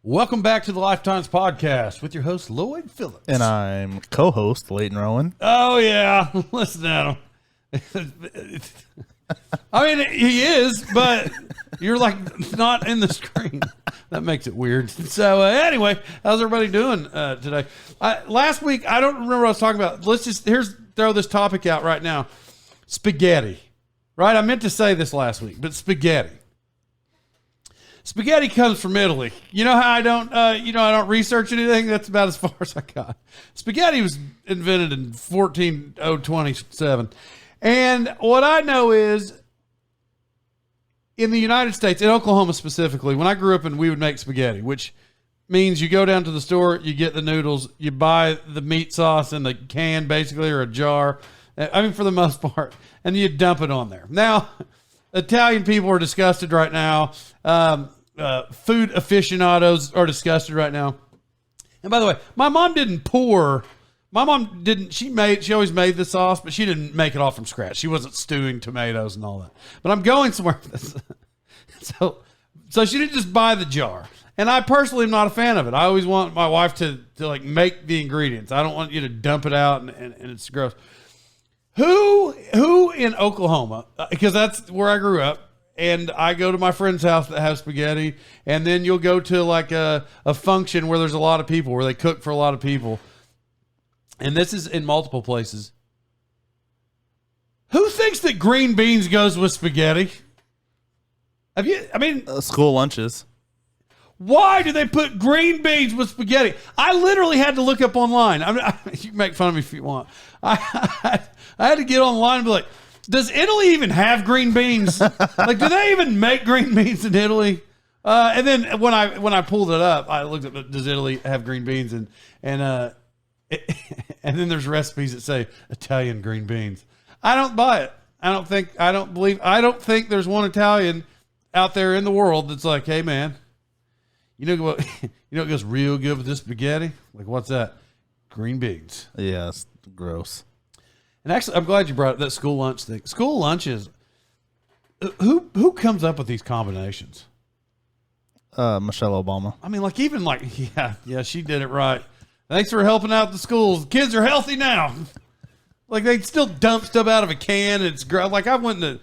Welcome back to the Lifetimes podcast with your host, Lloyd Phillips. And I'm co-host, Leighton Rowan. Oh, yeah. Listen at him. I mean, he is, but you're like not in the screen. That makes it weird. So anyway, how's everybody doing today? Last week, I don't remember what I was talking about. Here's throw this topic out right now. Spaghetti, right? I meant to say this last week, but spaghetti. Spaghetti comes from Italy. You know how I don't research anything? That's about as far as I got. Spaghetti was invented in 14027. And what I know is in the United States, in Oklahoma specifically, when I grew up we would make spaghetti, which means you go down to the store, you get the noodles, you buy the meat sauce in the can basically, or a jar. I mean, for the most part, and you dump it on there. Now, Italian people are disgusted right now. Food aficionados are disgusted right now. And by the way, my mom didn't pour. My mom didn't. She always made the sauce, but she didn't make it all from scratch. She wasn't stewing tomatoes and all that. But I'm going somewhere with this. So she didn't just buy the jar. And I personally am not a fan of it. I always want my wife to like make the ingredients. I don't want you to dump it out and it's gross. Who in Oklahoma, because that's where I grew up, and I go to my friend's house that has spaghetti, and then you'll go to like a function where there's a lot of people, where they cook for a lot of people. And this is in multiple places. Who thinks that green beans goes with spaghetti? School lunches. Why do they put green beans with spaghetti? I literally had to look up online. You can make fun of me if you want. I had to get online and be like, does Italy even have green beans? Like, do they even make green beans in Italy? And then when I pulled it up, I looked at, does Italy have green beans? And then there's recipes that say Italian green beans. I don't buy it. I don't think there's one Italian out there in the world that's like, hey man, you know what goes real good with this spaghetti? Like, what's that? Green beans. Yeah, it's gross. And actually, I'm glad you brought up that school lunch thing. School lunches. Who comes up with these combinations? Michelle Obama. I mean, yeah, she did it right. Thanks for helping out the schools. Kids are healthy now. Like, they still dump stuff out of a can. And it's gross. Like, I went to,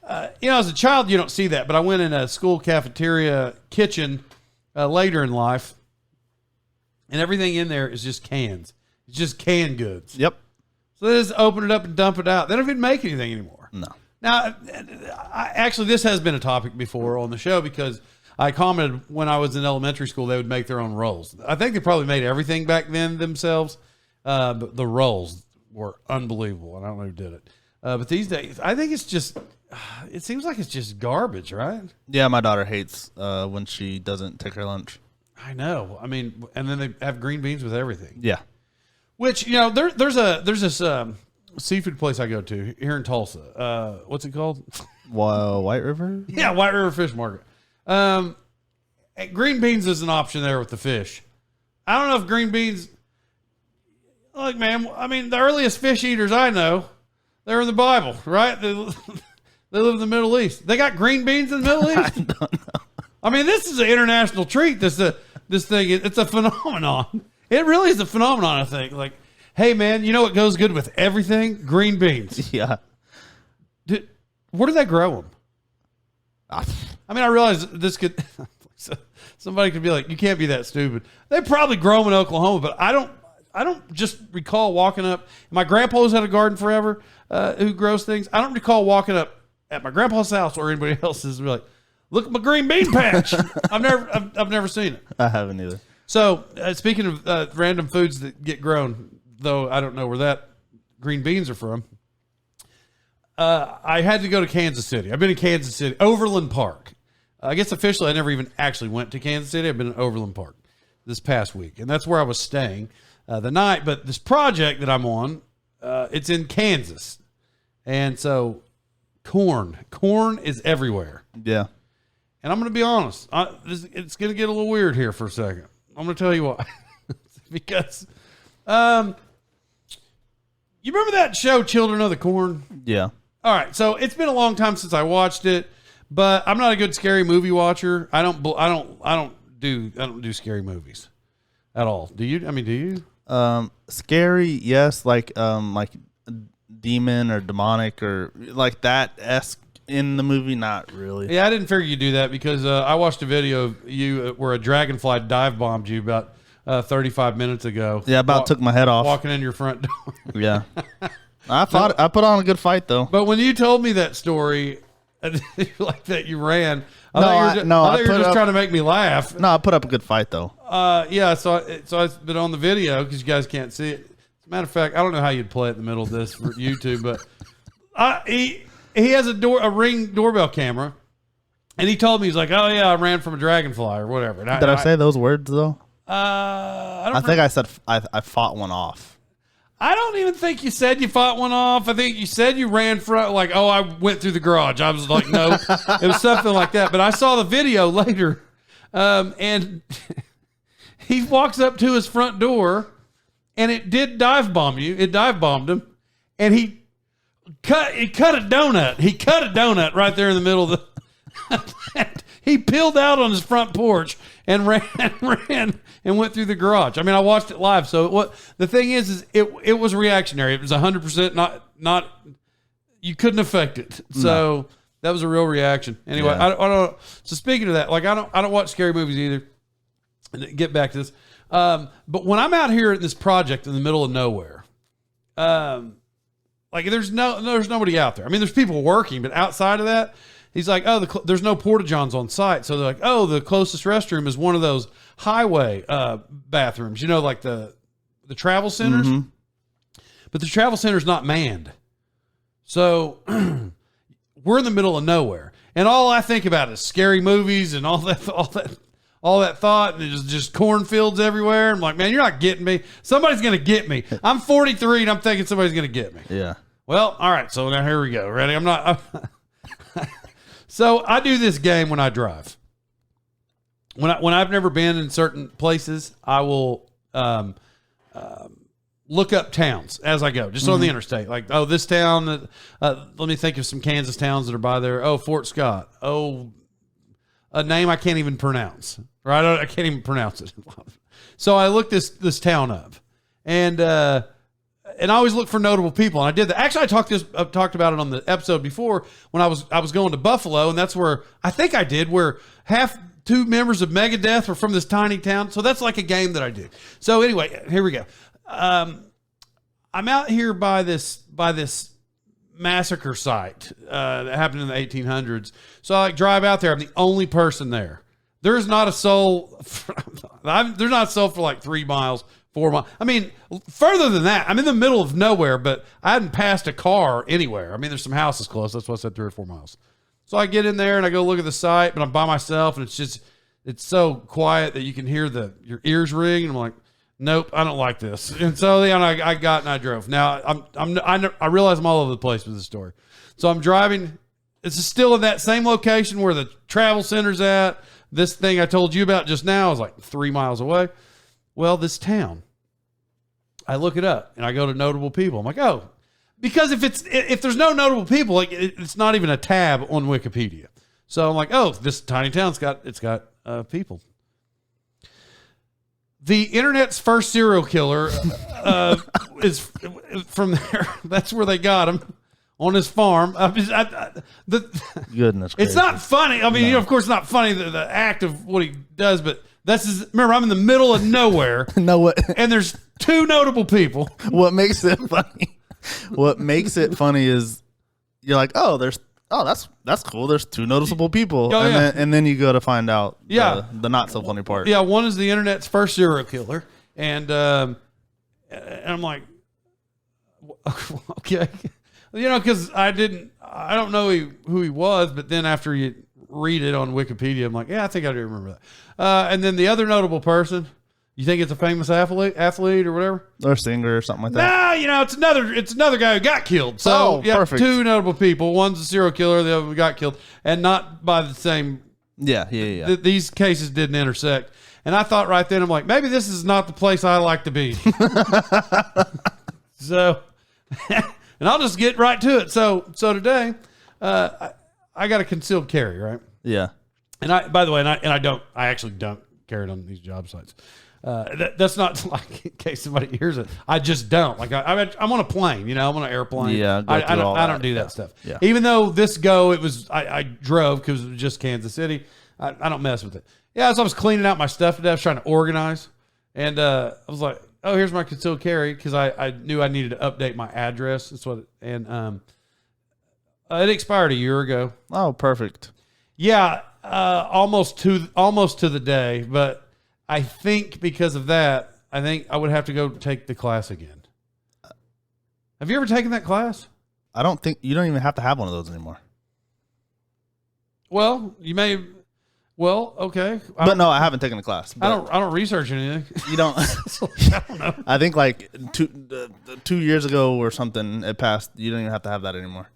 as a child, you don't see that, but I went in a school cafeteria kitchen later in life, and everything in there is just cans. It's just canned goods. Yep. So they just open it up and dump it out. They don't even make anything anymore. No. Now, actually, this has been a topic before on the show because I commented when I was in elementary school, they would make their own rolls. I think they probably made everything back then themselves, but the rolls were unbelievable. I don't know who did it. But these days, I think it seems like it's just garbage, right? Yeah, my daughter hates when she doesn't take her lunch. I know. I mean, and then they have green beans with everything. Yeah. Which, there's this seafood place I go to here in Tulsa. What's it called? White River? Yeah, White River Fish Market. Green beans is an option there with the fish. I don't know if green beans, like, man, I mean, the earliest fish eaters I know, they're in the Bible, right? They live in the Middle East. They got green beans in the Middle East? I don't know. I mean, this is an international treat. This thing, it's a phenomenon. It really is a phenomenon, I think. Like, hey, man, you know what goes good with everything? Green beans. Yeah. Where do they grow them? I mean, I realize this could... somebody could be like, you can't be that stupid. They probably grow them in Oklahoma, but I don't just recall walking up... My grandpa's had a garden forever who grows things. I don't recall walking up at my grandpa's house or anybody else's and be like, look at my green bean patch. I've never seen it. I haven't either. So, speaking of random foods that get grown, though I don't know where that green beans are from, I had to go to Kansas City. I've been in Kansas City, Overland Park. I guess officially I never even actually went to Kansas City. I've been in Overland Park this past week, and that's where I was staying the night. But this project that I'm on, it's in Kansas. And so corn is everywhere. Yeah. And I'm going to be honest, it's going to get a little weird here for a second. I'm going to tell you why. Because you remember that show Children of the Corn? Yeah. All right, so it's been a long time since I watched it, but I'm not a good scary movie watcher. I don't do scary movies at all. Do you? I mean, do you? Scary, yes. Like demon or demonic or like that esque in the movie, not really. Yeah, I didn't figure you'd do that because I watched a video of you where a dragonfly dive bombed you about 35 minutes ago. Yeah, took my head off walking in your front door. Yeah, I put on a good fight though. But when you told me that story, like that you ran, I thought you were just trying to make me laugh. No, I put up a good fight though. Yeah, so it's been on the video because you guys can't see it. As a matter of fact, I don't know how you'd play it in the middle of this for YouTube, but he has a Ring doorbell camera, and he told me, he's like, oh yeah, I ran from a dragonfly or whatever. Did I say those words though? I think I said I fought one off. I don't even think you said you fought one off. I think you said you ran from, like, oh, I went through the garage. I was like, no, it was something like that. But I saw the video later, and he walks up to his front door, and it did dive bomb you. It dive bombed him, and he cut a donut. He cut a donut right there in the middle of the. He peeled out on his front porch and ran and went through the garage. I mean, I watched it live. So the thing is it was reactionary. It was 100% not you couldn't affect it. So that was a real reaction. Anyway, yeah. I don't. So speaking of that, like I don't watch scary movies either. And get back to this. But when I'm out here at this project in the middle of nowhere, like there's nobody out there. I mean, there's people working, but outside of that. He's like, oh, there's no porta-johns on site. So they're like, oh, the closest restroom is one of those highway bathrooms, like the travel centers. Mm-hmm. But the travel center's not manned. So we're in the middle of nowhere. And all I think about is scary movies and all that thought. And there's just cornfields everywhere. I'm like, man, you're not getting me. Somebody's going to get me. I'm 43 and I'm thinking somebody's going to get me. Yeah. Well, all right. So now here we go. Ready? So I do this game when I drive. When I've never been in certain places, I will look up towns as I go, just on the interstate. Like, oh, this town. Let me think of some Kansas towns that are by there. Oh, Fort Scott. Oh, a name I can't even pronounce. Right? I can't even pronounce it. So I looked this town up, and I always look for notable people. And I did that. Actually, I talked about it on the episode before when I was going to Buffalo, and that's where I think I did, where two members of Megadeth were from this tiny town. So that's like a game that I do. So anyway, here we go. I'm out here by this massacre site that happened in the 1800s. So I drive out there. I'm the only person there. There's not a soul. There's not a soul for like 3 miles. 4 miles. I mean, further than that, I'm in the middle of nowhere, but I hadn't passed a car anywhere. I mean, there's some houses close. That's why I said 3 or 4 miles. So I get in there and I go look at the site, but I'm by myself, and it's so quiet that you can hear your ears ring. And I'm like, nope, I don't like this. And so then I got and I drove. Now I realize I'm all over the place with this story. So I'm driving. It's still in that same location where the travel center's at. This thing I told you about just now is like 3 miles away. Well, this town, I look it up and I go to notable people. I'm like, oh, because if there's no notable people, like it's not even a tab on Wikipedia. So I'm like, oh, this tiny town's got people. The internet's first serial killer is from there. That's where they got him, on his farm. Goodness, it's not funny. I mean, of course, it's not funny the act of what he does, but. Remember, I'm in the middle of nowhere. And there's 2 notable people. What makes it funny? What makes it funny is you're like, that's cool. There's 2 noticeable people, and then you go to find out the not so funny part. Yeah, one is the internet's first serial killer, and I'm like, okay, because I don't know who he was, but then after you read it on Wikipedia, I'm like, yeah, I think I do remember that. And then the other notable person, you think it's a famous athlete or whatever, or singer or something like that? No, it's another guy who got killed. So perfect. 2 notable people. One's a serial killer, the other one got killed, and not by the same. Yeah. These cases didn't intersect, and I thought right then, I'm like, maybe this is not the place I like to be. So, and I'll just get right to it. So today, I got a concealed carry, right? Yeah. And by the way, I actually don't carry it on these job sites. That's not like in case somebody hears it. I just don't. Like I'm on a plane, I'm on an airplane. Yeah, I don't do that stuff. Yeah. Even though this I drove because it was just Kansas City. I don't mess with it. Yeah, so I was cleaning out my stuff today. I was trying to organize, and I was like, oh, here's my concealed carry because I knew I needed to update my address. That's what, it expired a year ago. Oh, perfect. Yeah, almost to the day, but I think because of that, I think I would have to go take the class again. Have you ever taken that class? I don't think you don't even have to have one of those anymore. Well, you may. Well, okay, but no, I haven't taken a class. I don't research anything. You don't. I don't know. I think like 2 years ago or something, it passed. You don't even have to have that anymore.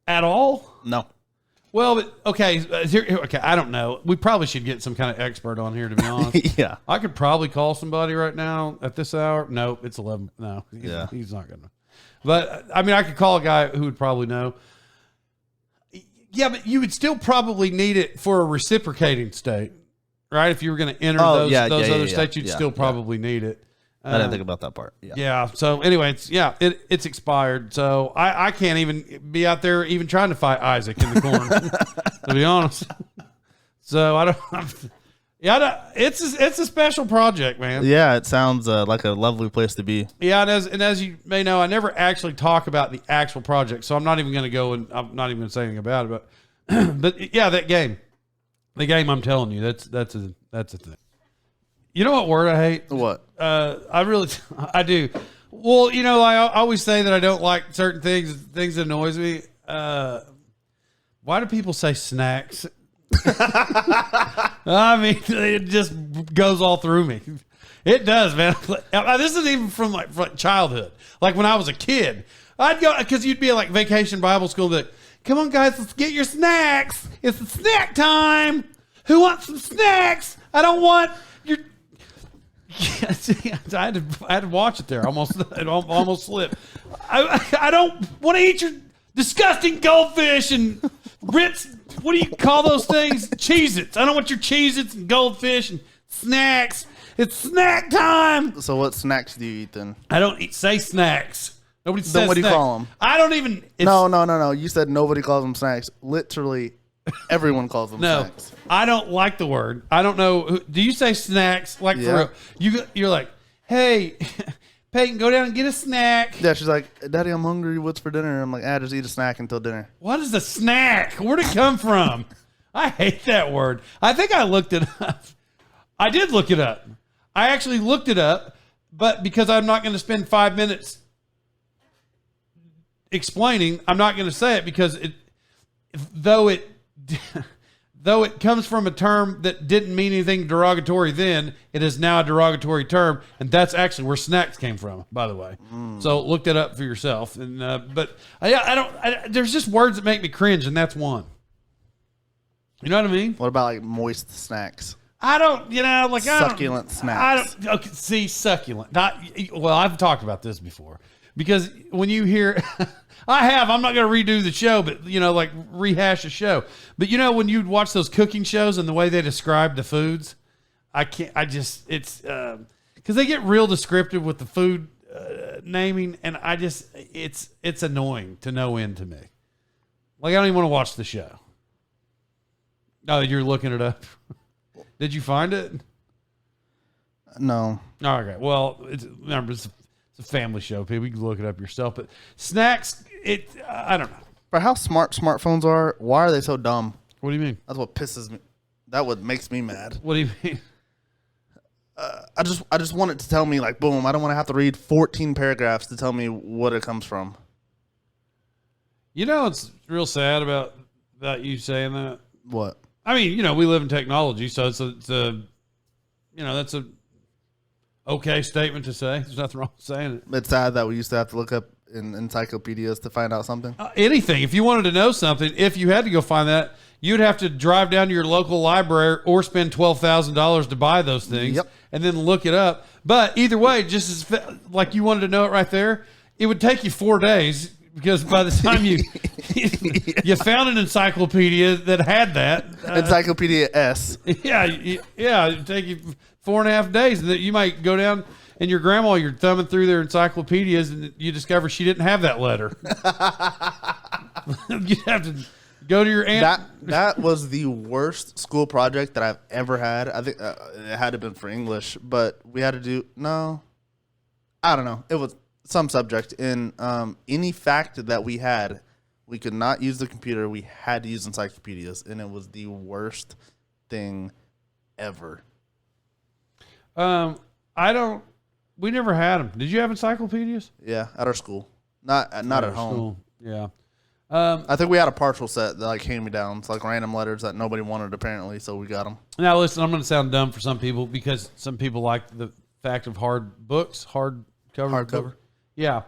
At all? No. Well, but okay, okay. I don't know. We probably should get some kind of expert on here. To be honest, yeah. I could probably call somebody right now at this hour. No, it's 11. No, he's not gonna. But I mean, I could call a guy who would probably know. Yeah, but you would still probably need it for a reciprocating state, right? If you were going to enter those other states, you'd still probably need it. I didn't think about that part. Yeah. Yeah. So anyway, it's expired. So I can't even be out there even trying to fight Isaac in the corner, to be honest. So I don't. It's a special project, man. Yeah, it sounds like a lovely place to be. Yeah, and as you may know, I never actually talk about the actual project, so I'm not even going to go and I'm not even going to say anything about it. But yeah, the game, I'm telling you, that's a thing. You know what word I hate? What? I do. Well, I always say that I don't like certain things. Things that annoys me. Why do people say snacks? I mean, it just goes all through me. It does, man. This is even from like childhood. Like when I was a kid, I'd go because you'd be at like vacation Bible school. But come on, guys, let's get your snacks. It's snack time. Who wants some snacks? I don't want your. I had to watch it there. It almost slipped. I don't want to eat your disgusting goldfish and Ritz. What do you call those things? Cheez-Its. I don't want your Cheez-Its and goldfish and snacks. It's snack time. So what snacks do you eat then? I don't say snacks. Nobody says then what do you snacks. call them? I don't even. No. You said nobody calls them snacks. Literally, everyone calls them snacks. I don't like the word. I don't know. Do you say snacks? Like for real? You're like, hey, Peyton, go down and get a snack. Yeah, she's like, Daddy, I'm hungry. What's for dinner? I'm like, just eat a snack until dinner. What is a snack? Where'd it come from? I hate that word. I think I looked it up. I did look it up. I actually looked it up, but because I'm not going to spend 5 minutes explaining, I'm not going to say it because though it comes from a term that didn't mean anything derogatory then, it is now a derogatory term, and that's actually where snacks came from, by the way. So look that up for yourself. And but there's just words that make me cringe, and that's one. You know what I mean? What about like moist snacks? I don't, succulent snacks. See succulent. Well, I've talked about this before because when you hear. I'm not going to redo the show, but like rehash a show. But when you'd watch those cooking shows and the way they describe the foods, it's because they get real descriptive with the food naming, and it's annoying to no end to me. Like I don't even want to watch the show. Oh, you're looking it up. Did you find it? No. Okay. Well, remember it's a family show. People, you can look it up yourself. But snacks, I don't know. For how smart smartphones are, why are they so dumb? What do you mean? That's what pisses me. That what makes me mad. What do you mean? I just want it to tell me like, boom. I don't want to have to read 14 paragraphs to tell me what it comes from. It's real sad about you saying that. What? I mean, we live in technology, so it's a that's a okay statement to say. There's nothing wrong with saying it. It's sad that we used to have to look up in encyclopedias to find out something. Anything. If you wanted to know something, if you had to go find that, you'd have to drive down to your local library or spend $12,000 to buy those things and then look it up. But either way, just as like you wanted to know it right there, it would take you 4 days because by the time you found an encyclopedia that had that Encyclopedia S. Yeah, it'd take you 4.5 days, and that you might go down and your grandma, you're thumbing through their encyclopedias, and you discover she didn't have that letter. You'd have to go to your aunt. That was the worst school project that I've ever had. I think it had to have been for English, but we had to do I don't know. It was some subject in any fact that we had. We could not use the computer. We had to use encyclopedias, and it was the worst thing ever. We never had them. Did you have encyclopedias? Yeah, at our school. Not at home. School. Yeah. I think we had a partial set that like hand-me-downs, like random letters that nobody wanted apparently, so we got them. Now listen, I'm going to sound dumb for some people because some people like the fact of hard books, hardcover. Yeah,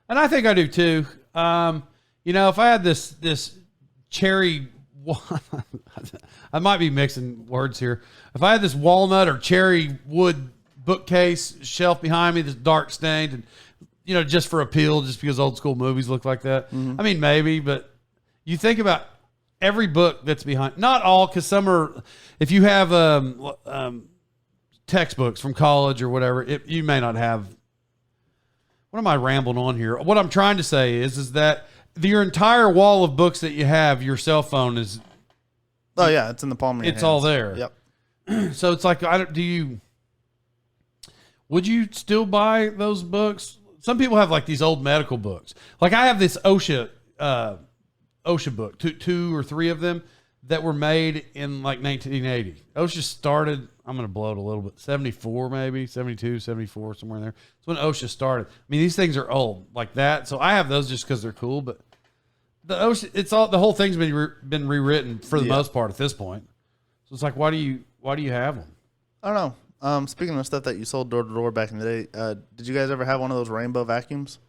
and I think I do too. If I had this cherry, I might be mixing words here. If I had this walnut or cherry wood bookcase shelf behind me that's dark stained, and just for appeal, just because old school movies look like that. Mm-hmm. I mean, maybe, but you think about every book that's behind. Not all, because some are. If you have textbooks from college or whatever, you may not have. What am I rambling on here? What I'm trying to say is that your entire wall of books that you have, your cell phone is. Oh yeah, it's in the palm of your hands. It's all there. Yep. So it's like, would you still buy those books? Some people have like these old medical books. Like I have this OSHA book, two or three of them that were made in like 1980. OSHA started, I'm going to blow it a little bit, 74 maybe, 72, 74, somewhere in there. That's when OSHA started. I mean, these things are old like that. So I have those just because they're cool, but the OSHA, the whole thing's been rewritten for the most part at this point. So it's like, why do you have them? I don't know. Speaking of stuff that you sold door to door back in the day, did you guys ever have one of those rainbow vacuums?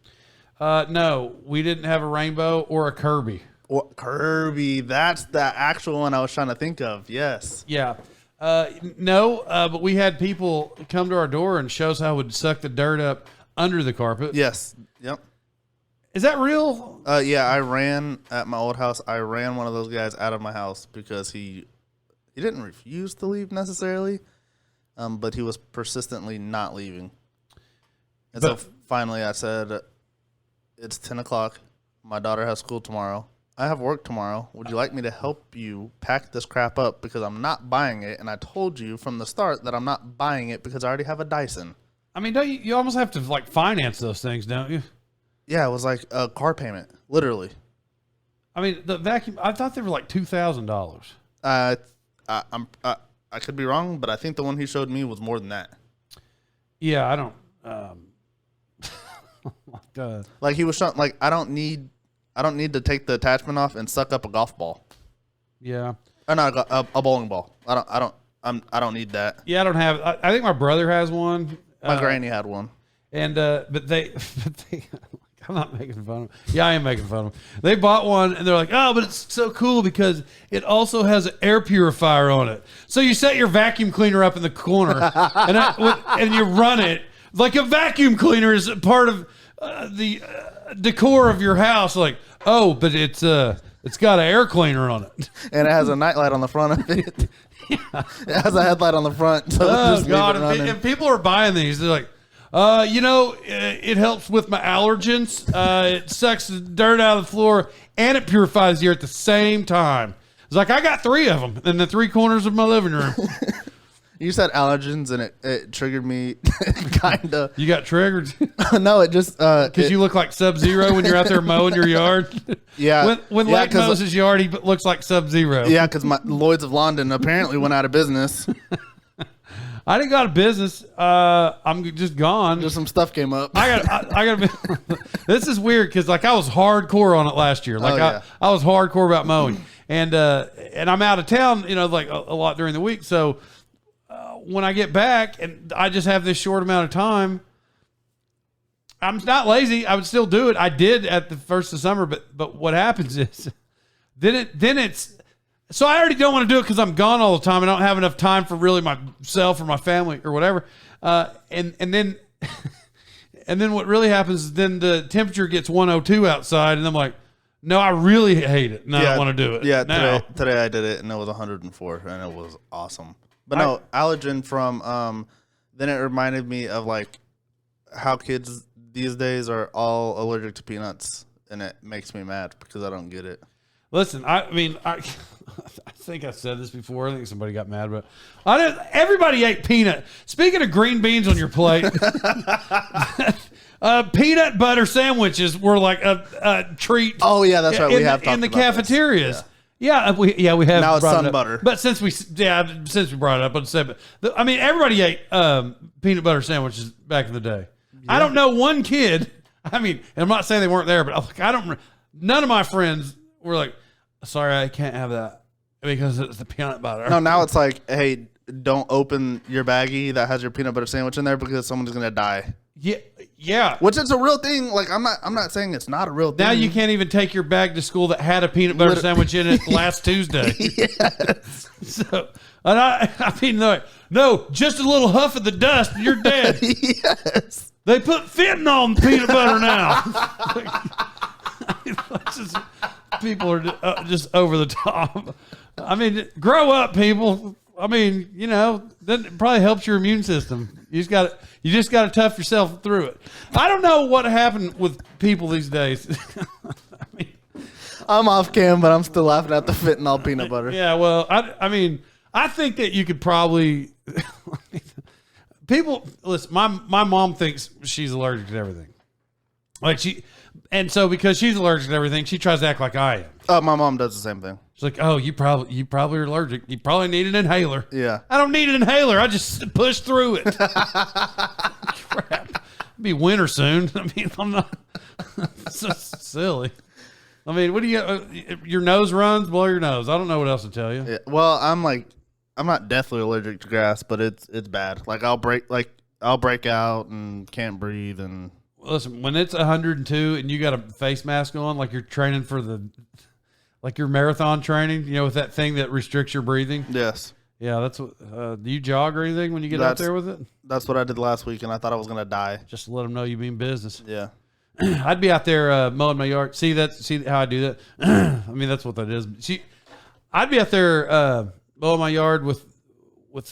No, we didn't have a rainbow or a Kirby. Or Kirby, that's the actual one I was trying to think of. Yes. Yeah. No, but we had people come to our door and show us how it would suck the dirt up under the carpet. Yes. Yep. Is that real? Yeah, I ran at my old house. I ran one of those guys out of my house because he didn't refuse to leave necessarily. But he was persistently not leaving. And so finally I said, it's 10 o'clock. My daughter has school tomorrow. I have work tomorrow. Would you like me to help you pack this crap up? Because I'm not buying it. And I told you from the start that I'm not buying it because I already have a Dyson. I mean, don't you almost have to like finance those things, don't you? Yeah, it was like a car payment, literally. I mean, the vacuum, I thought they were like $2,000. I could be wrong, but I think the one he showed me was more than that. Yeah, I don't. Like he was showing, like I don't need to take the attachment off and suck up a golf ball. Yeah, or not a bowling ball. I don't need that. Yeah, I don't have. I think my brother has one. My granny had one, and but they. I'm not making fun of them. Yeah, I am making fun of them. They bought one, and they're like, oh, but it's so cool because it also has an air purifier on it. So you set your vacuum cleaner up in the corner, and you run it. Like a vacuum cleaner is part of the decor of your house. Like, oh, but it's got an air cleaner on it. And it has a nightlight on the front of it. Yeah. It has a headlight on the front. So oh, God. And people are buying these. They're like, it helps with my allergens. It sucks the dirt out of the floor and it purifies the air at the same time. It's like, I got 3 of them in the 3 corners of my living room. You said allergens and it triggered me kind of. You got triggered? No, it just. Because you look like Sub-Zero when you're out there mowing your yard. Yeah. When Lake mows his yard, he looks like Sub-Zero. Yeah, because my Lloyd's of London apparently went out of business. I didn't go out of business. I'm just gone. Just some stuff came up. I got. This is weird because like I was hardcore on it last year. Like I was hardcore about mowing, and I'm out of town. Like a lot during the week. So when I get back and I just have this short amount of time, I'm not lazy. I would still do it. I did at the first of summer, but what happens is then it's. So I already don't want to do it because I'm gone all the time. I don't have enough time for really myself or my family or whatever. And then And then what really happens is then the temperature gets 102 outside, and I'm like, no, I really hate it, and I don't want to do it. Yeah, now. today I did it, and it was 104, and it was awesome. But no, allergen from then it reminded me of like how kids these days are all allergic to peanuts, and it makes me mad because I don't get it. Listen, I mean, I think I said this before. I think somebody got mad, but everybody ate peanut. Speaking of green beans on your plate, peanut butter sandwiches were like a treat. Oh yeah, that's right. We have talked in the about cafeterias. This. Yeah, we have. Now it's brought sun it up. butter. But since we brought it up, I'd say, I mean, everybody ate peanut butter sandwiches back in the day. Yeah. I don't know one kid. I mean, and I'm not saying they weren't there, but none of my friends were like, sorry, I can't have that because it's the peanut butter. No, now it's like, hey, don't open your baggie that has your peanut butter sandwich in there because someone's gonna die. Yeah. Which is a real thing. Like I'm not saying it's not a real thing. Now you can't even take your bag to school that had a peanut butter sandwich in it last Tuesday. Yes. So, and I mean, no, just a little huff of the dust, and you're dead. Yes. They put fentanyl in the peanut butter now. People are just over the top. I mean, grow up, people. I mean, that probably helps your immune system. You just got to tough yourself through it. I don't know what happened with people these days. I'm off cam, but I'm still laughing at the fentanyl peanut butter. Yeah, well, I mean, I think that you could probably people listen. My mom thinks she's allergic to everything. And so because she's allergic to everything, she tries to act like I am. Oh, my mom does the same thing. She's like, "Oh, you probably are allergic. You probably need an inhaler." Yeah. I don't need an inhaler. I just push through it. Crap. It'll be winter soon. I mean, I'm not so silly. I mean, what do you your nose runs? Blow your nose. I don't know what else to tell you. Yeah. Well, I'm not deathly allergic to grass, but it's bad. Like I'll break out and can't breathe and listen, when it's 102 and you got a face mask on, like you're training for like your marathon training, with that thing that restricts your breathing. Yes. Yeah, that's what. Do you jog or anything when you get out there with it? That's what I did last week, and I thought I was gonna die. Just to let them know you mean business. Yeah. I'd be out there mowing my yard. See how I do that? I mean, that's what that is. I'd be out there mowing my yard with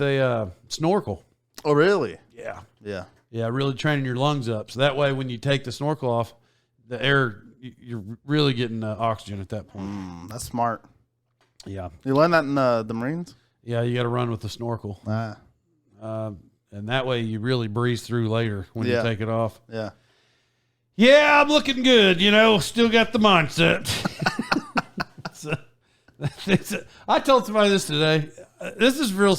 a snorkel. Oh, really? Yeah. Yeah. Yeah, really training your lungs up. So that way, when you take the snorkel off, the air, you're really getting oxygen at that point. That's smart. Yeah. You learned that in the Marines? Yeah, you got to run with the snorkel. Ah. And that way you really breeze through later when you take it off. Yeah. Yeah, I'm looking good. Still got the mindset. I told somebody this today. This is real.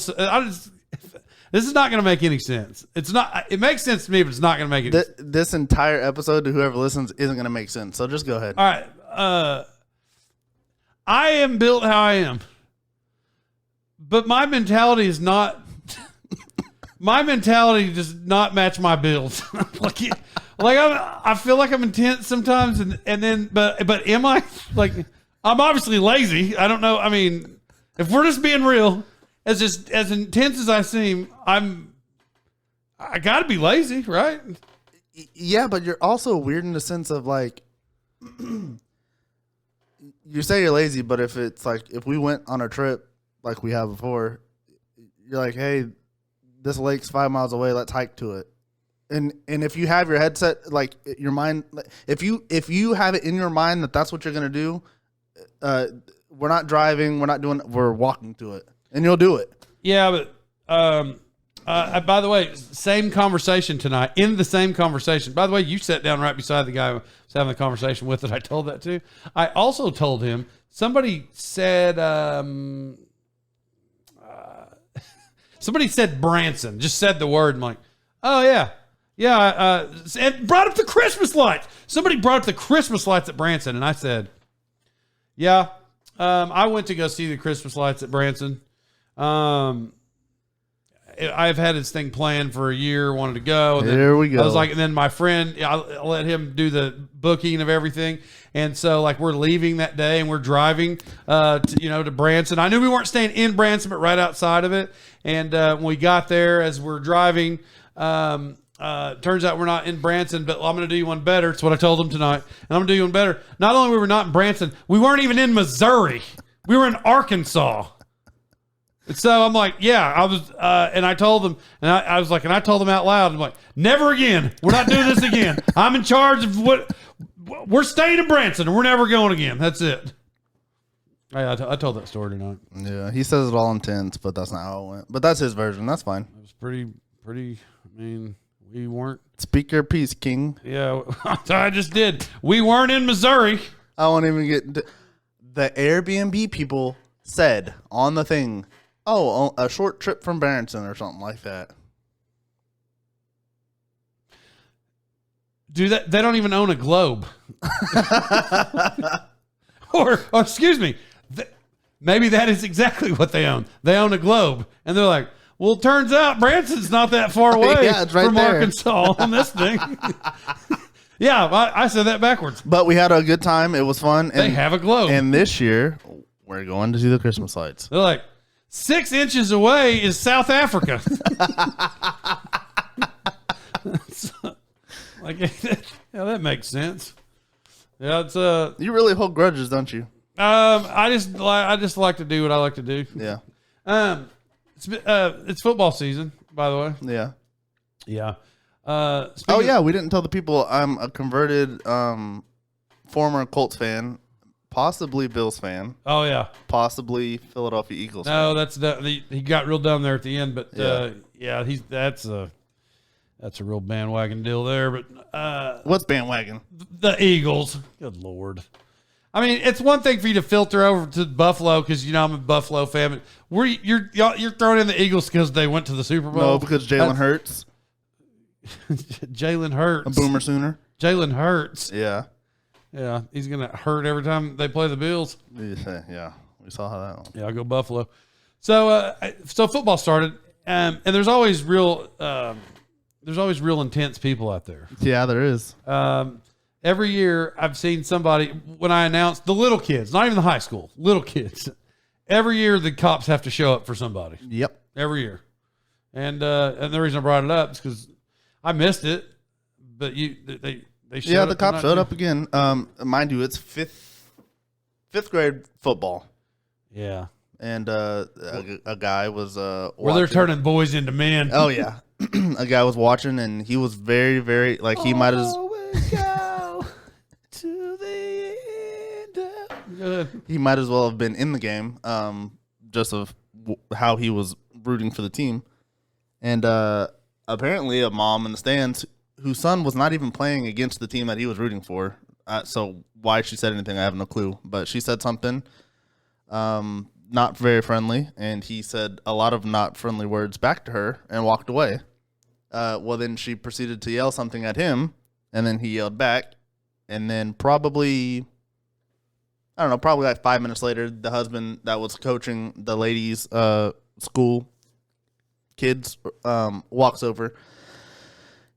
This is not going to make any sense. It's not. It makes sense to me, but it's not going to make it. This entire episode to whoever listens isn't going to make sense. So just go ahead. All right. I am built how I am, but my mentality is not. My mentality does not match my build. I feel like I'm intense sometimes, and then but am I like I'm obviously lazy. I don't know. I mean, if we're just being real. As intense as I seem, I got to be lazy, right? Yeah, but you're also weird in the sense of like, you say you're lazy, but if it's like, if we went on a trip like we have before, you're like, hey, this lake's 5 miles away, let's hike to it. And if you have your headset, like your mind, if you have it in your mind that that's what you're going to do, we're not driving, we're walking to it. And you'll do it. Yeah, but by the way, same conversation tonight. In the same conversation. By the way, you sat down right beside the guy I was having the conversation with that I told that to. I also told him, somebody said Branson. Just said the word. I'm like, oh, yeah. Yeah. And brought up the Christmas lights. Somebody brought up the Christmas lights at Branson. And I said, yeah, I went to go see the Christmas lights at Branson. I've had this thing planned for a year, wanted to go. And there we go. I was like, and then my friend, I let him do the booking of everything. And so like we're leaving that day and we're driving, to Branson. I knew we weren't staying in Branson, but right outside of it. And when we got there, as we're driving, turns out we're not in Branson, but I'm going to do you one better. It's what I told them tonight. And I'm going to do you one better. Not only were we not in Branson, we weren't even in Missouri. We were in Arkansas. And so I'm like, yeah, I was, and I told them, and I was like, and I told them out loud, I'm like, never again. We're not doing this again. I'm in charge of we're staying in Branson and we're never going again. That's it. I told that story tonight. Yeah, he says it all in tense, but that's not how it went. But that's his version. That's fine. It was pretty, I mean, we weren't. Speak your piece, King. Yeah, I just did. We weren't in Missouri. I won't even get into, the Airbnb people said on the thing, oh, a short trip from Barrington or something like that. Do that? They don't even own a globe. or excuse me, maybe that is exactly what they own. They own a globe, and they're like, well, it turns out Branson's not that far away Yeah, it's right from there. Arkansas on this thing. Yeah, I said that backwards. But we had a good time. It was fun. They have a globe. And this year, we're going to see the Christmas lights. They're like, 6 inches away is South Africa. Like, yeah, that makes sense. Yeah, it's You really hold grudges, don't you? I just like to do what I like to do. Yeah. It's football season, by the way. Yeah. Yeah. Oh yeah, we didn't tell the people I'm a converted former Colts fan, possibly Bills fan, Oh yeah. possibly Philadelphia Eagles No, fan. he got real dumb there at the end, but Yeah. that's a real bandwagon deal there. But What's bandwagon? the Eagles, good Lord. I mean, it's one thing for you to filter over to Buffalo because I'm a Buffalo fan. But you're throwing in the Eagles because they went to the Super Bowl. No, because Jalen Hurts, Jalen Hurts, a Boomer Sooner. Jalen Hurts. Yeah. Yeah, he's gonna hurt every time they play the Bills. Yeah, we saw how that went. Yeah, I'll go Buffalo. So football started, and there's always real intense people out there. Yeah, there is. Every year I've seen somebody, when I announce the little kids, not even the high school, little kids, every year the cops have to show up for somebody. Yep. Every year. And the reason I brought it up is because I missed it, but they showed Yeah, up the cops tonight, showed too. up again. Mind you, it's fifth grade football, Yeah. and a guy was Where they're watching. turning boys into men. Oh yeah, a guy was watching, and he was very, very like he might as go to the end. he might as well have been in the game, just of how he was rooting for the team, and apparently a mom in the stands whose son was not even playing against the team that he was rooting for. So why she said anything, I have no clue. But she said something not very friendly, and he said a lot of not friendly words back to her and walked away. Well, then she proceeded to yell something at him, and then he yelled back. And then probably like 5 minutes later, the husband that was coaching the ladies' school kids walks over.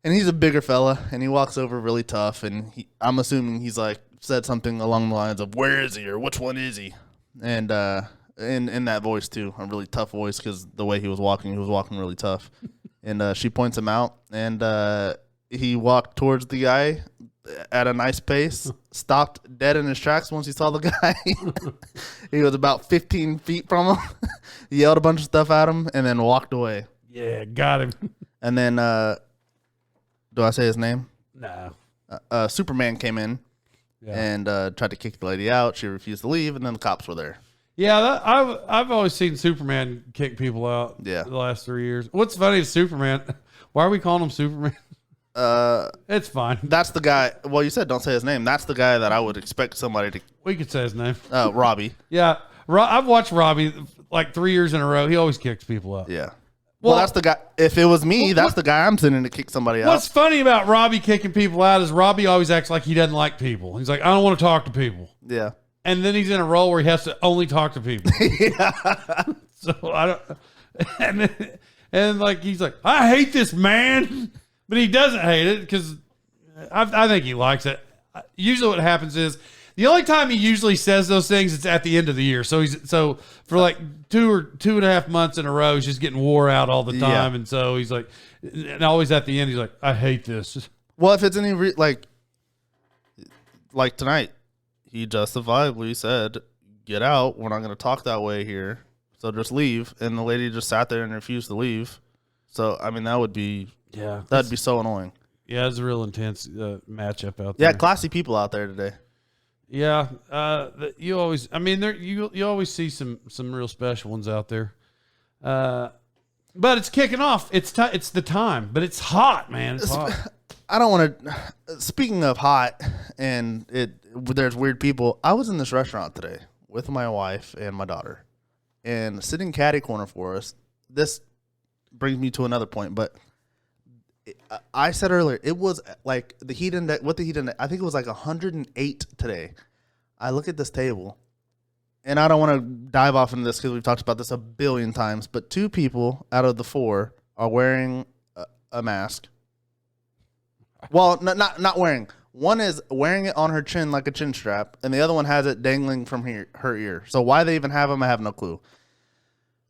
And he's a bigger fella, and he walks over really tough, and I'm assuming he's like said something along the lines of "Where is he?" or "Which one is he?" And in that voice too, a really tough voice because the way he was walking really tough. And she points him out, and he walked towards the guy at a nice pace, stopped dead in his tracks once he saw the guy. He was about 15 feet from him. He yelled a bunch of stuff at him, and then walked away. Yeah, got him. And then, do I say his name? No. Superman came in and tried to kick the lady out. She refused to leave, and then the cops were there. Yeah, I've always seen Superman kick people out. Yeah. The last 3 years. What's funny is Superman. Why are we calling him Superman? It's fine. That's the guy. Well, you said don't say his name. That's the guy that I would expect somebody to. We could say his name. Robbie. Yeah, I've watched Robbie like 3 years in a row. He always kicks people out. Yeah. Well, that's the guy. If it was me, that's the guy I'm sending to kick somebody out. What's funny about Robbie kicking people out is Robbie always acts like he doesn't like people. He's like, I don't want to talk to people. Yeah. And then he's in a role where he has to only talk to people. So I don't. And like he's like, I hate this man, but he doesn't hate it because I think he likes it. Usually, what happens is the only time he usually says those things it's at the end of the year. So for like 2 or 2.5 months in a row, he's just getting wore out all the time, and so he's like, And always at the end, he's like, I hate this. Well, if it's any like tonight, he justifiably said, "Get out. We're not going to talk that way here. So just leave." And the lady just sat there and refused to leave. So I mean, that'd be so annoying. Yeah, it's a real intense matchup out there. Yeah, classy people out there today. Yeah, you always. I mean, you always see some real special ones out there. But it's kicking off. It's the time, but it's hot, man. It's hot. I don't want to. Speaking of hot, and there's weird people. I was in this restaurant today with my wife and my daughter, and sitting catty corner for us. This brings me to another point, but I said earlier it was like the heat index. What the heat index? I think it was like 108 today. I look at this table, and I don't want to dive off into this because we've talked about this a billion times. But 2 people out of the 4 are wearing a mask. Well, not wearing. One is wearing it on her chin like a chin strap, and the other one has it dangling from her ear. So why they even have them, I have no clue.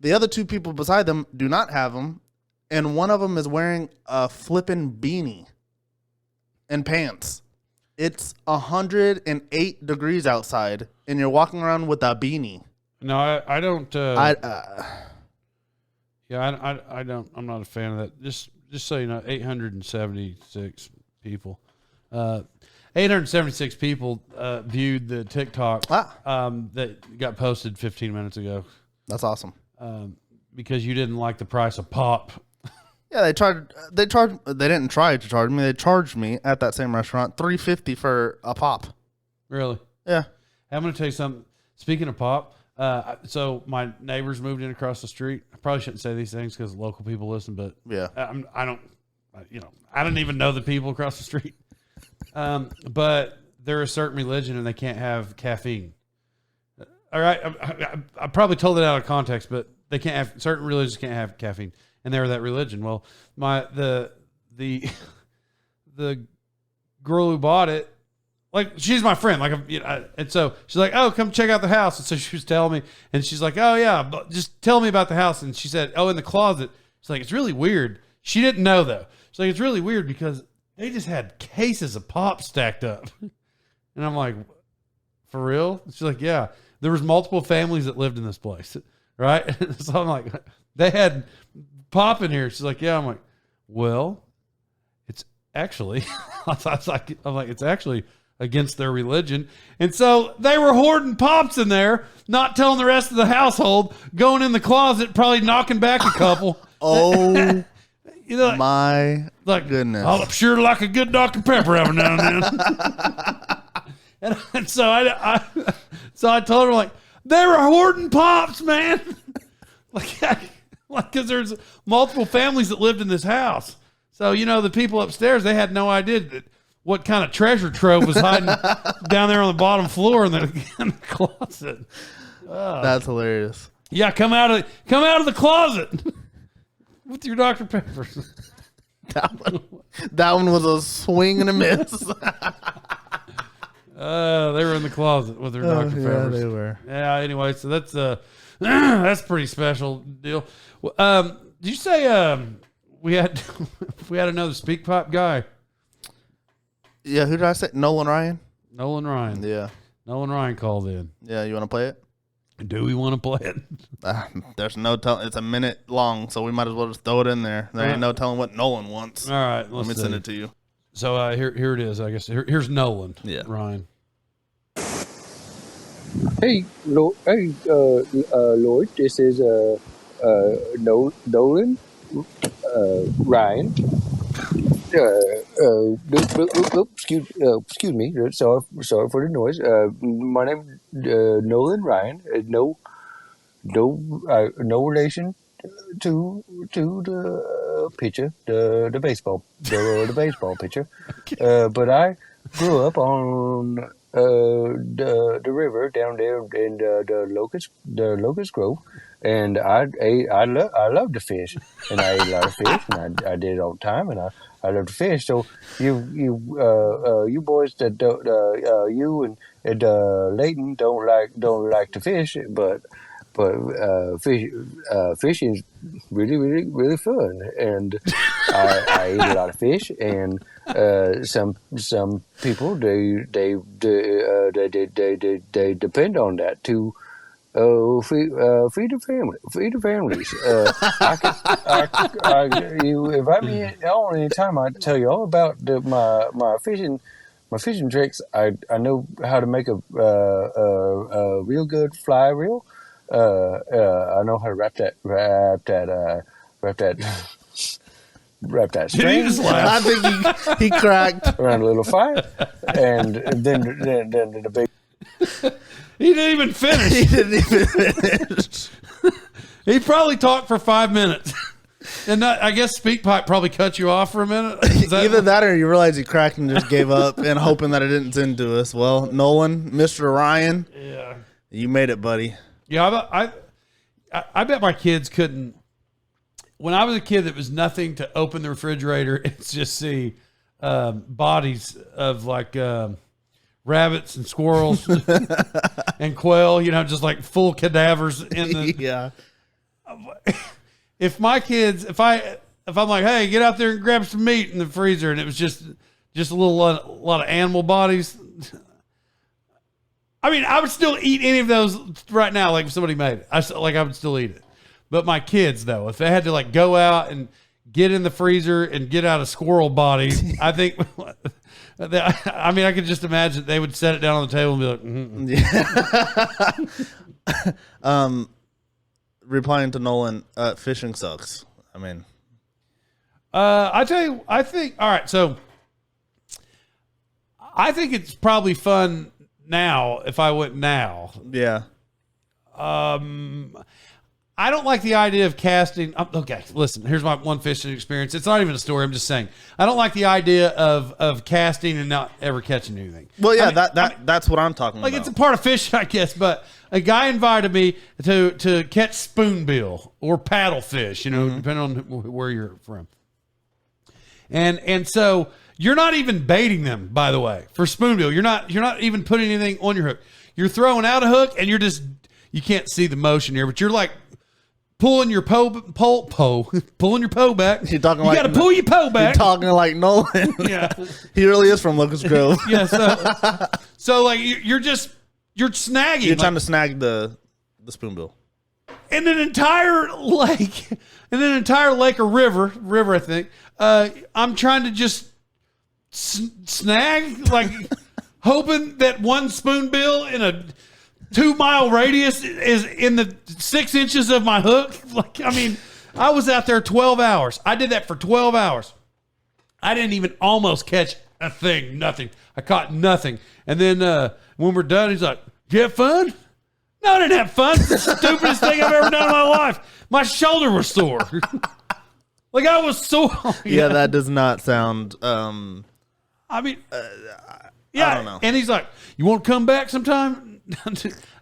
The other 2 people beside them do not have them, and one of them is wearing a flippin' beanie and pants. It's 108 degrees outside, and you're walking around with a beanie. No, I don't. I don't. I'm not a fan of that. Just so you know, 876 people. 876 people viewed the TikTok that got posted 15 minutes ago. That's awesome. Because you didn't like the price of pop. Yeah, they didn't try to charge me. They charged me at that same restaurant $3.50 for a pop. Really? Yeah. I'm going to tell you something. Speaking of pop, so my neighbors moved in across the street. I probably shouldn't say these things because local people listen, but yeah, I don't even know the people across the street. But they're a certain religion and they can't have caffeine. All right. I probably told it out of context, but they can't have, certain religions can't have caffeine, and they were that religion. Well, the girl who bought it, like, she's my friend, like, and so she's like, "Oh, come check out the house." And so she was telling me, and she's like, "Oh yeah, but just tell me about the house." And she said, "Oh, in the closet." She's like, "It's really weird." She didn't know though. She's like, "It's really weird because they just had cases of pop stacked up." And I'm like, "For real?" She's like, "Yeah, there was multiple families that lived in this place, right?" So I'm like, "They had pop in here." She's like, "Yeah." I'm like, "Well, it's actually," I'm like, "It's actually against their religion." And so they were hoarding pops in there, not telling the rest of the household, going in the closet, probably knocking back a couple. Oh, you know, my goodness. I'm sure like a good Dr. Pepper every now and then. and so I told her, like, they were hoarding pops, man. like, because there's multiple families that lived in this house. So, you know, the people upstairs, they had no idea what kind of treasure trove was hiding down there on the bottom floor in the closet. That's hilarious. Yeah, come out of the closet with your Dr. Pepper. That one was a swing and a miss. They were in the closet with their Dr. Peppers. Yeah, they were. Yeah. Anyway, so that's a pretty special deal. Did you say we had another speak pipe guy? Yeah, who did I say? Nolan Ryan? Nolan Ryan. Yeah. Nolan Ryan called in. Yeah, you want to play it? Do we want to play it? There's no telling. It's a minute long, so we might as well just throw it in there. There ain't no telling what Nolan wants. All right. Let me send it to you. So here it is, I guess. Here's Nolan. Yeah. Ryan. Hey, Lloyd, this is Nolan Ryan. Excuse me. Sorry for the noise. My name Nolan Ryan. No relation to the pitcher, the baseball pitcher. Okay. But I grew up on the river down there in the locust grove, and I love to fish, and I ate a lot of fish, and I did it all the time, and I love to fish. So you boys that you and Leighton don't like to fish, but fishing is really, really, really fun, and I eat a lot of fish. And some people they depend on that to feed the families. You invite me on anytime, I tell you all about my fishing. My fishing tricks. I know how to make a real good fly reel. I know how to wrap that Did he string just laugh? I think he cracked. around a little fire, and then the big. He didn't even finish. He didn't even finish. He probably talked for 5 minutes. And I guess SpeakPipe probably cut you off for a minute. Is that- Either that or you realize he cracked and just gave up and hoping that it didn't send to us. Well, Nolan, Mr. Ryan, Yeah. you made it, buddy. Yeah, I bet my kids couldn't. When I was a kid, it was nothing to open the refrigerator and just see bodies of like rabbits and squirrels and quail, just like full cadavers in the. Yeah. If my kids, if I'm like, hey, get out there and grab some meat in the freezer, and it was just a lot of animal bodies. I mean, I would still eat any of those right now. Like if somebody made it, I would still eat it. But my kids, though, if they had to like go out and get in the freezer and get out a squirrel body, I think. I mean, I could just imagine they would set it down on the table and be like, Yeah. Replying to Nolan, fishing sucks. I mean, I tell you, I think. All right, so I think it's probably fun now if I went now. yeah. I don't like the idea of casting. Okay, listen. Here's my one fishing experience. It's not even a story. I'm just saying. I don't like the idea of casting and not ever catching anything. Well, yeah, I mean, that's what I'm talking like about. it's a part of fishing, I guess. But a guy invited me to catch spoonbill or paddlefish, depending on where you're from. And so you're not even baiting them, by the way, for spoonbill. You're not even putting anything on your hook. You're throwing out a hook, and you can't see the motion here, but you're like pulling your pulling your pole back. You're talking you like got to pull your pole back. You're talking like Nolan. Yeah, He really is from Locust Grove. yeah. So like you're snagging. You're trying to snag the spoonbill. In an entire lake, or river, I think. I'm trying to just snag, like hoping that one spoonbill in a 2-mile radius is in the 6 inches of my hook. Like, I mean, I was out there 12 hours. I did that for 12 hours. I didn't even almost catch a thing, nothing. I caught nothing. And then when we're done, he's like, "Did you have fun?" No, I didn't have fun. It's the stupidest thing I've ever done in my life. My shoulder was sore. Like I was sore. Yeah, that does not sound. I mean, yeah. I don't know. And he's like, "You want to come back sometime?"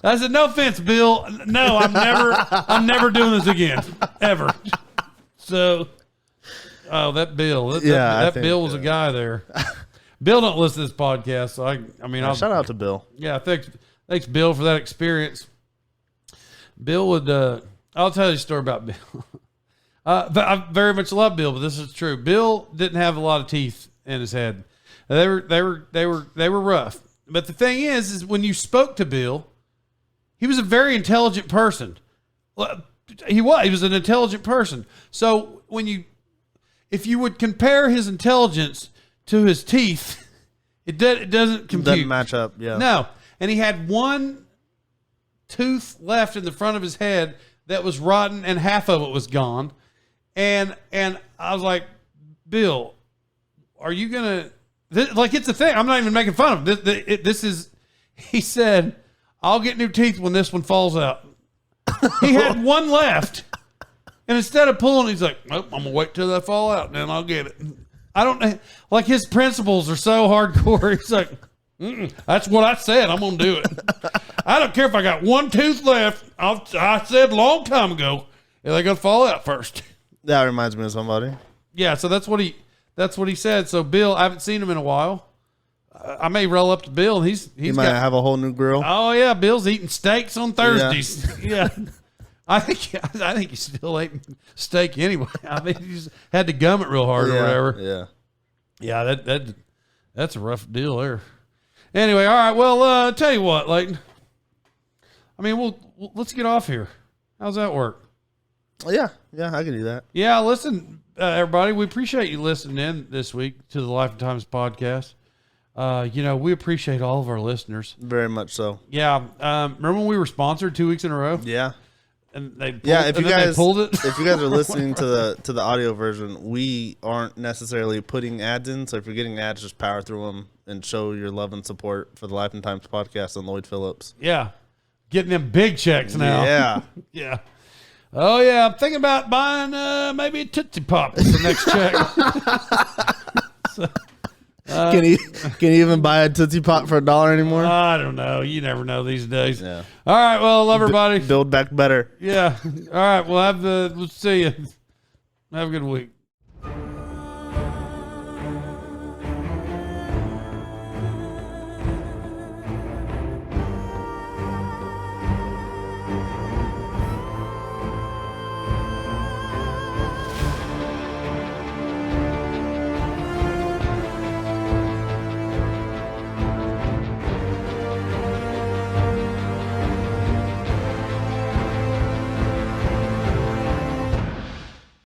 I said, "No offense, Bill. No, I'm never doing this again, ever." So, that Bill, that Bill was a guy there. Bill don't listen to this podcast, so I mean, Shout out to Bill. Yeah, thanks, Bill, for that experience. Bill would. I'll tell you a story about Bill. But I very much love Bill, but this is true. Bill didn't have a lot of teeth in his head. They were rough. But the thing is when you spoke to Bill, he was a very intelligent person. He was an intelligent person. So if you would compare his intelligence to his teeth, it doesn't compute. Doesn't match up. Yeah. No. And he had one tooth left in the front of his head that was rotten, and half of it was gone. And I was like, "Bill, are you gonna like it's a thing? I'm not even making fun of him. This is." He said, "I'll get new teeth when this one falls out." He had one left, and instead of pulling, he's like, "Nope, I'm gonna wait till they fall out, and then I'll get it." I don't like his principles are so hardcore. He's like, "That's what I said. I'm gonna do it. I don't care if I got one tooth left. I said a long time ago, they're gonna fall out first." That reminds me of somebody. Yeah, so that's what he said. So Bill, I haven't seen him in a while. I may roll up to Bill. He might have a whole new grill. Oh yeah, Bill's eating steaks on Thursdays. Yeah. I think he still ate steak anyway. I mean, he just had to gum it real hard or whatever. Yeah. Yeah, that's a rough deal there. Anyway, all right. Well, tell you what, Leighton. I mean, let's get off here. How's that work? Yeah, I can do that. Yeah, listen, everybody. We appreciate you listening in this week to the Life and Times podcast. We appreciate all of our listeners. Very much so. Yeah. Remember when we were sponsored 2 weeks in a row? Yeah. And they pulled, If you guys pulled it. if you guys are listening to the audio version, we aren't necessarily putting ads in. So if you're getting ads, just power through them and show your love and support for the Life and Times podcast and Lloyd Phillips. Yeah. Getting them big checks now. Yeah. Yeah. Oh, yeah. I'm thinking about buying maybe a Tootsie Pop for the next check. Can you even buy a Tootsie Pop for $1 anymore? I don't know. You never know these days. Yeah. All right. Well, love everybody. Build back better. Yeah. All right. We'll see you. Have a good week.